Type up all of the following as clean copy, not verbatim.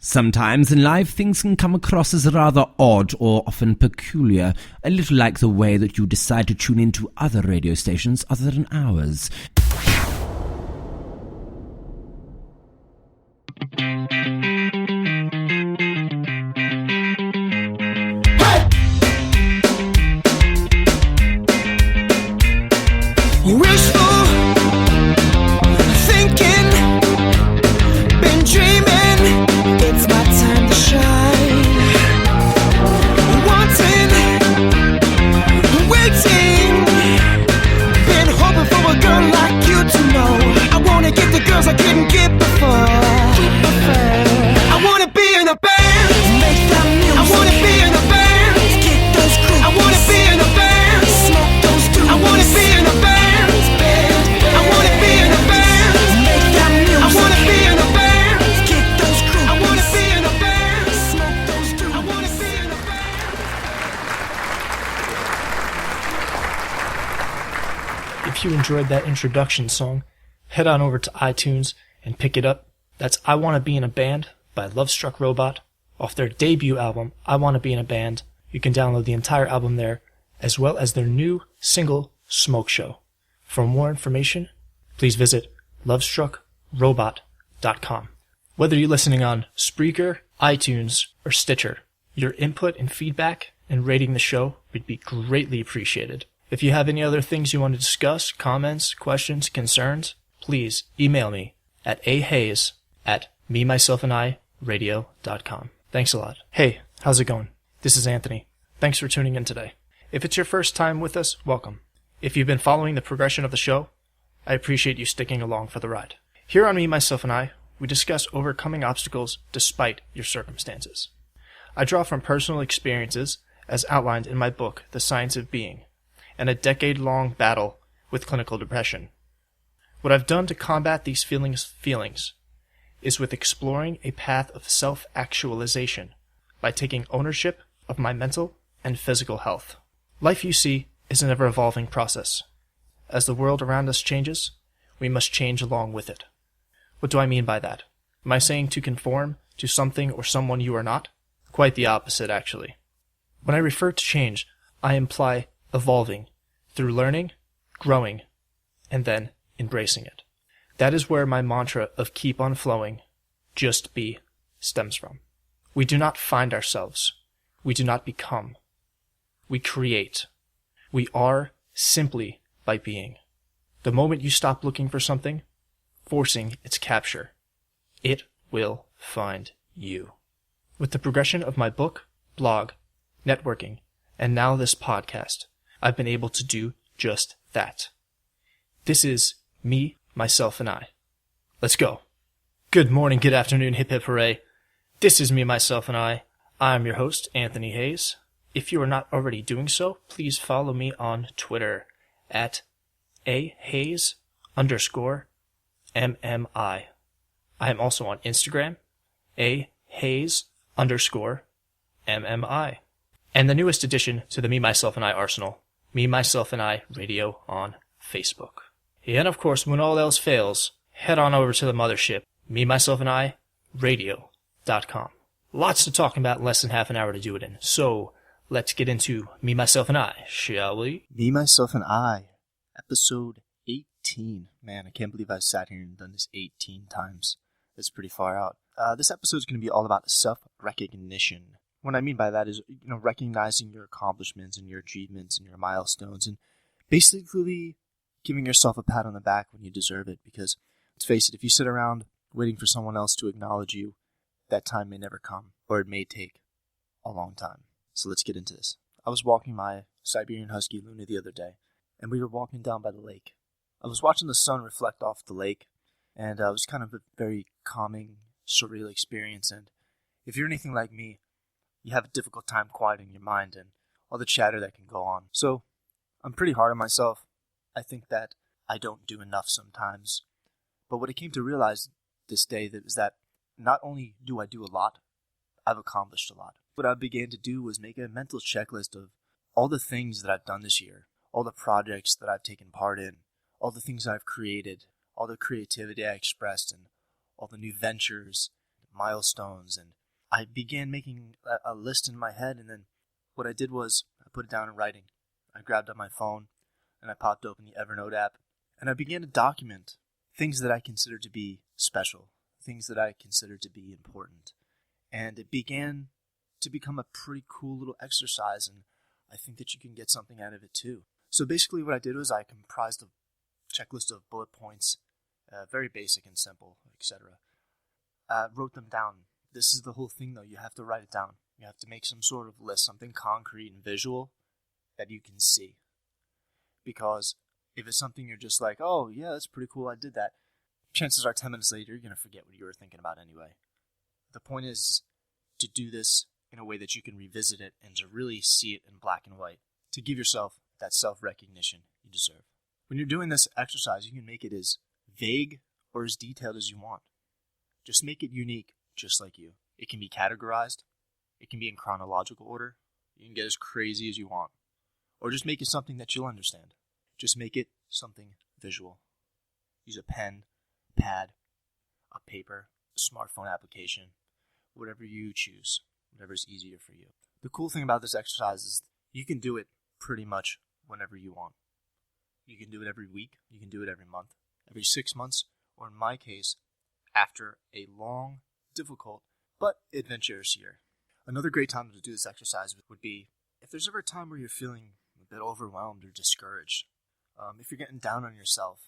Sometimes in life things can come across as rather odd or often peculiar, a little like the way that you decide to tune into other radio stations other than ours. Wishful thinking, been dreaming, it's my time to shine. Wanting, waiting, been hoping for a girl like you to know. I wanna get the girls I couldn't get before. I wanna be in a band, make that music. I wanna be in a band, get those grooves. I wanna be in a band, smoke those dudes. I wanna be in a band. If you enjoyed that introduction song, head on over to iTunes and pick it up. That's I Wanna Be in a Band by Lovestruck Robot off their debut album, I Wanna Be in a Band. You can download the entire album there, as well as their new single, Smoke Show. For more information, please visit lovestruckrobot.com. Whether you're listening on Spreaker, iTunes, or Stitcher, your input and feedback and rating the show would be greatly appreciated. If you have any other things you want to discuss, comments, questions, concerns, please email me at ahayes@memyselfandradio.com. Thanks a lot. Hey, how's it going? This is Anthony. Thanks for tuning in today. If it's your first time with us, welcome. If you've been following the progression of the show, I appreciate you sticking along for the ride. Here on Me, Myself, and I, we discuss overcoming obstacles despite your circumstances. I draw from personal experiences as outlined in my book, The Science of Being, and a decade-long battle with clinical depression. What I've done to combat these feelings is with exploring a path of self-actualization by taking ownership of my mental and physical health. Life, you see, is an ever-evolving process. As the world around us changes, we must change along with it. What do I mean by that? Am I saying to conform to something or someone you are not? Quite the opposite, actually. When I refer to change, I imply evolving through learning, growing, and then embracing it. That is where my mantra of keep on flowing, just be, stems from. We do not find ourselves. We do not become. We create. We are simply by being. The moment you stop looking for something, forcing its capture, it will find you. With the progression of my book, blog, networking, and now this podcast, I've been able to do just that. This is Me, Myself, and I. Let's go. Good morning, good afternoon, hip hip hooray. This is Me, Myself, and I. I'm your host, Anthony Hayes. If you are not already doing so, please follow me on Twitter at ahayes_MMI. I am also on Instagram, ahayes_MMI. And the newest addition to the Me, Myself, and I arsenal, Me, Myself, and I Radio on Facebook. And of course, when all else fails, head on over to the mothership, Me, Myself, and I Radio.com. Lots to talk about in less than half an hour to do it in. So, let's get into Me, Myself, and I, shall we? Me, Myself, and I, episode 18. Man, I can't believe I've sat here and done this 18 times. That's pretty far out. This episode is going to be all about self-recognition. What I mean by that is, recognizing your accomplishments and your achievements and your milestones, and basically giving yourself a pat on the back when you deserve it. Because, let's face it, if you sit around waiting for someone else to acknowledge you, that time may never come, or it may take a long time. So let's get into this. I was walking my Siberian Husky Luna the other day, and we were walking down by the lake. I was watching the sun reflect off the lake, and it was kind of a very calming, surreal experience. And if you're anything like me, you have a difficult time quieting your mind and all the chatter that can go on. So I'm pretty hard on myself. I think that I don't do enough sometimes. But what I came to realize this day is that not only do I do a lot, I've accomplished a lot. What I began to do was make a mental checklist of all the things that I've done this year, all the projects that I've taken part in, all the things I've created, all the creativity I expressed, and all the new ventures, milestones, and I began making a list in my head, and then what I did was I put it down in writing. I grabbed up my phone, and I popped open the Evernote app, and I began to document things that I consider to be special, things that I consider to be important. And it began to become a pretty cool little exercise, and I think that you can get something out of it too. So basically what I did was I comprised a checklist of bullet points, very basic and simple, etc. Wrote them down. This is the whole thing though, you have to write it down. You have to make some sort of list, something concrete and visual that you can see. Because if it's something you're just like, oh yeah, that's pretty cool, I did that, chances are 10 minutes later you're going to forget what you were thinking about anyway. The point is to do this in a way that you can revisit it and to really see it in black and white, to give yourself that self-recognition you deserve. When you're doing this exercise, you can make it as vague or as detailed as you want. Just make it unique, just like you. It can be categorized. It can be in chronological order. You can get as crazy as you want. Or just make it something that you'll understand. Just make it something visual. Use a pen, pad, a paper, a smartphone application, whatever you choose, whatever is easier for you. The cool thing about this exercise is you can do it pretty much whenever you want. You can do it every week, you can do it every month, every 6 months, or in my case, after a long, difficult, but adventurous year. Another great time to do this exercise would be if there's ever a time where you're feeling a bit overwhelmed or discouraged. If you're getting down on yourself,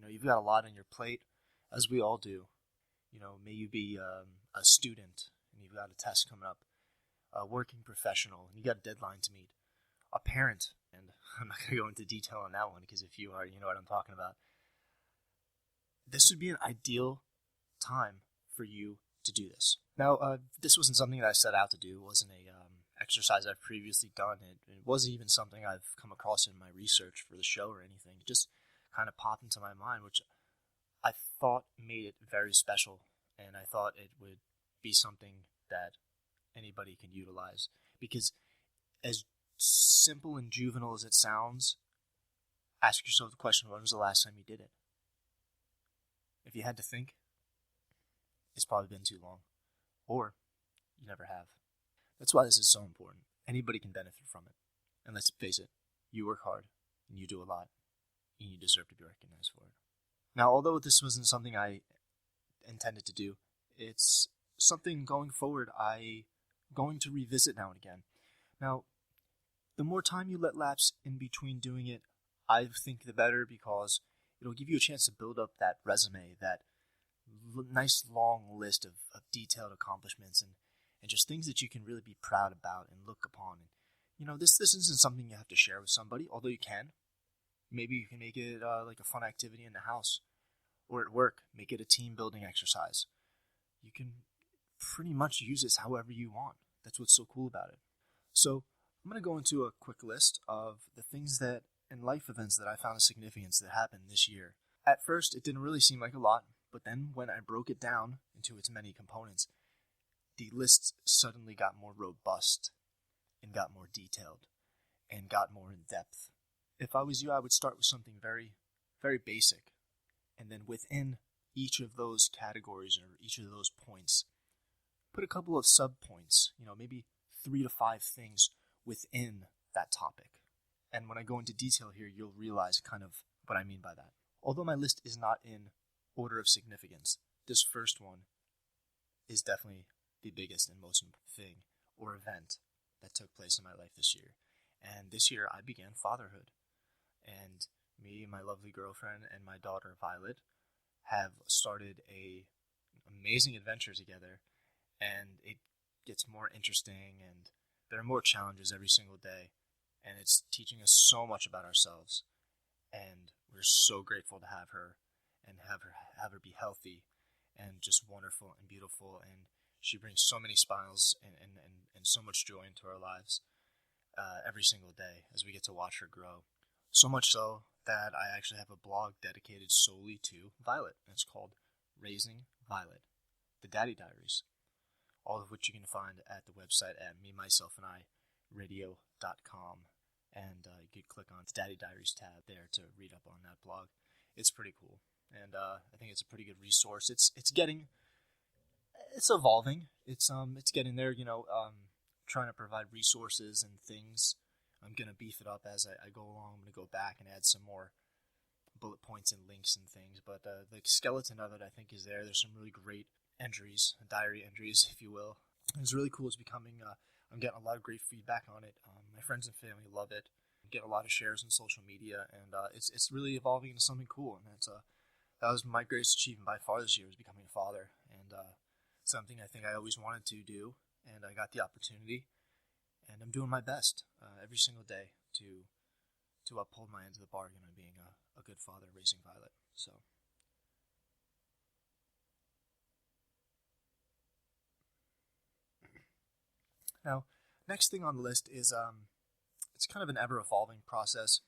you've got a lot on your plate, as we all do. May you be a student and you've got a test coming up, a working professional and you got a deadline to meet, a parent, and I'm not going to go into detail on that one because if you are, you know what I'm talking about. This would be an ideal time for you to do this. Now, this wasn't something that I set out to do. It wasn't a exercise I've previously done. It wasn't even something I've come across in my research for the show or anything. It just kind of popped into my mind, which I thought made it very special, and I thought it would be something that anybody can utilize. Because as simple and juvenile as it sounds, ask yourself the question, when was the last time you did it? If you had to think, it's probably been too long. Or you never have. That's why this is so important. Anybody can benefit from it. And let's face it, you work hard, and you do a lot, and you deserve to be recognized for it. Now, although this wasn't something I intended to do, it's something going forward I'm going to revisit now and again. Now, the more time you let lapse in between doing it, I think the better, because it'll give you a chance to build up that resume, that nice long list of detailed accomplishments and just things that you can really be proud about and look upon. And, this isn't something you have to share with somebody, although you can. Maybe you can make it like a fun activity in the house or at work. Make it a team building exercise. You can pretty much use this however you want. That's what's so cool about it. So I'm going to go into a quick list of the things that and life events that I found of significance that happened this year. At first, it didn't really seem like a lot, but then when I broke it down into its many components, the list suddenly got more robust and got more detailed and got more in depth. If I was you, I would start with something very, very basic, and then within each of those categories or each of those points, put a couple of sub-points, maybe 3 to 5 things within that topic. And when I go into detail here, you'll realize kind of what I mean by that. Although my list is not in order of significance, this first one is definitely the biggest and most important thing or event that took place in my life this year. And this year I began fatherhood. And me, my lovely girlfriend, and my daughter Violet have started an amazing adventure together. And it gets more interesting, and there are more challenges every single day. And it's teaching us so much about ourselves. And we're so grateful to have her and have her be healthy and just wonderful and beautiful. And she brings so many smiles and so much joy into our lives every single day as we get to watch her grow. So much so that I actually have a blog dedicated solely to Violet. And it's called Raising Violet, the Daddy Diaries. All of which you can find at the website at memyselfandiradio.com. And you can click on the Daddy Diaries tab there to read up on that blog. It's pretty cool. And I think it's a pretty good resource. It's getting It's evolving. It's getting there. Trying to provide resources and things. I'm gonna beef it up as I go along. I'm gonna go back and add some more bullet points and links and things. But the skeleton of it, I think, is there. There's some really great entries, diary entries, if you will. And it's really cool. It's becoming. I'm getting a lot of great feedback on it. My friends and family love it. I'm getting a lot of shares on social media, and it's really evolving into something cool. And that was my greatest achievement by far this year, was becoming a father, and something I think I always wanted to do, and I got the opportunity, and I'm doing my best every single day to uphold my end of the bargain on being a good father raising Violet. So. Now, next thing on the list is it's kind of an ever-evolving process,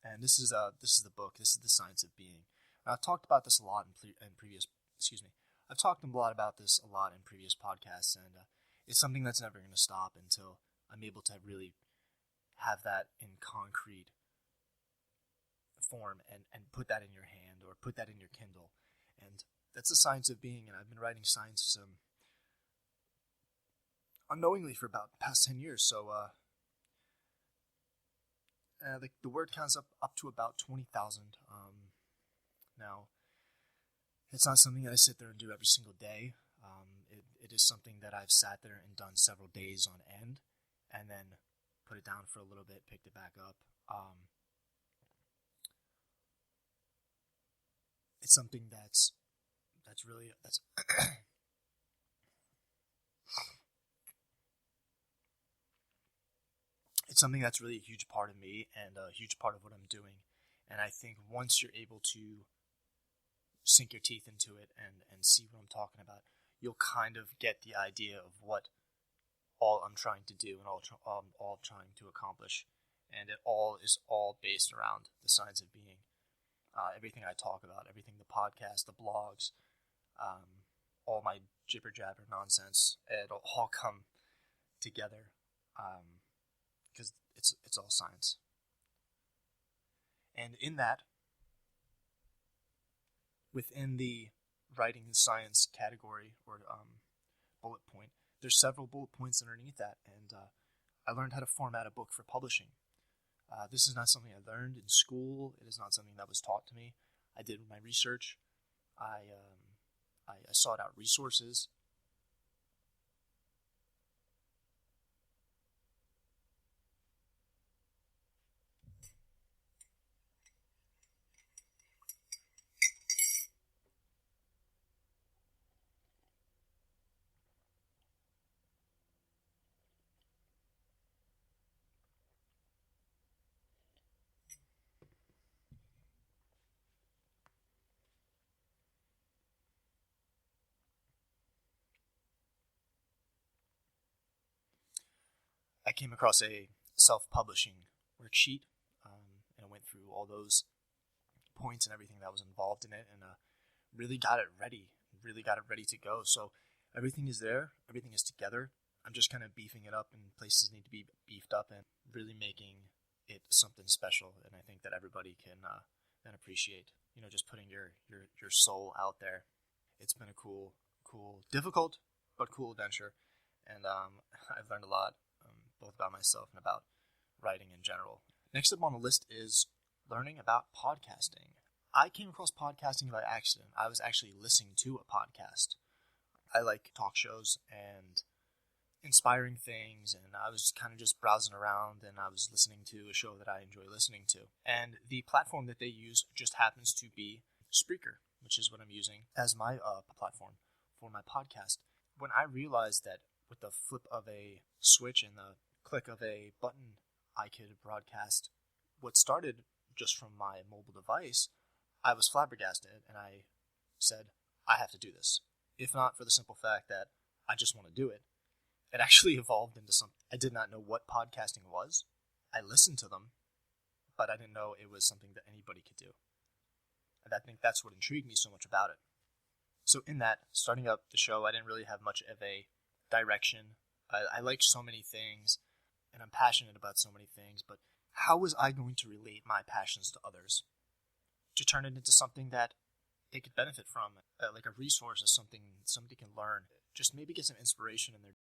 and this is the book. This is The Science of Being. Now, I've talked about this a lot in previous. I've talked a lot about this a lot in previous podcasts, and it's something that's never going to stop until I'm able to really have that in concrete form and put that in your hand or put that in your Kindle. And that's The Science of Being, and I've been writing science unknowingly for about the past 10 years. So the word counts up to about 20,000. Now, it's not something that I sit there and do every single day. It is something that I've sat there and done several days on end, and then put it down for a little bit, picked it back up. It's something that's it's something that's really a huge part of me and a huge part of what I'm doing. And I think once you're able to sink your teeth into it and see what I'm talking about, you'll kind of get the idea of what all I'm trying to do and all I'm trying to accomplish. And it all is based around the science of being. Everything I talk about, everything, the podcast, the blogs, all my jibber-jabber nonsense, it'll all come together because it's all science. And in that, within the writing science category or bullet point, there's several bullet points underneath that, and I learned how to format a book for publishing. This is not something I learned in school. It is not something that was taught to me. I did my research. I sought out resources. I came across a self-publishing worksheet, and I went through all those points and everything that was involved in it, and really got it ready to go. So everything is there, everything is together. I'm just kind of beefing it up, and places need to be beefed up, and really making it something special. And I think that everybody can appreciate, just putting your soul out there. It's been a cool, difficult but cool adventure, and I've learned a lot. Both about myself and about writing in general. Next up on the list is learning about podcasting. I came across podcasting by accident. I was actually listening to a podcast. I like talk shows and inspiring things, and I was kind of just browsing around, and I was listening to a show that I enjoy listening to. And the platform that they use just happens to be Spreaker, which is what I'm using as my platform for my podcast. When I realized that with the flip of a switch and the click of a button, I could broadcast what started just from my mobile device, I was flabbergasted, and I said, I have to do this. If not for the simple fact that I just want to do it. It actually evolved into something. I did not know what podcasting was. I listened to them, but I didn't know it was something that anybody could do. And I think that's what intrigued me so much about it. So in that, starting up the show, I didn't really have much of a direction. I like so many things, and I'm passionate about so many things, but how was I going to relate my passions to others? To turn it into something that they could benefit from, like a resource or something somebody can learn. just maybe get some inspiration in their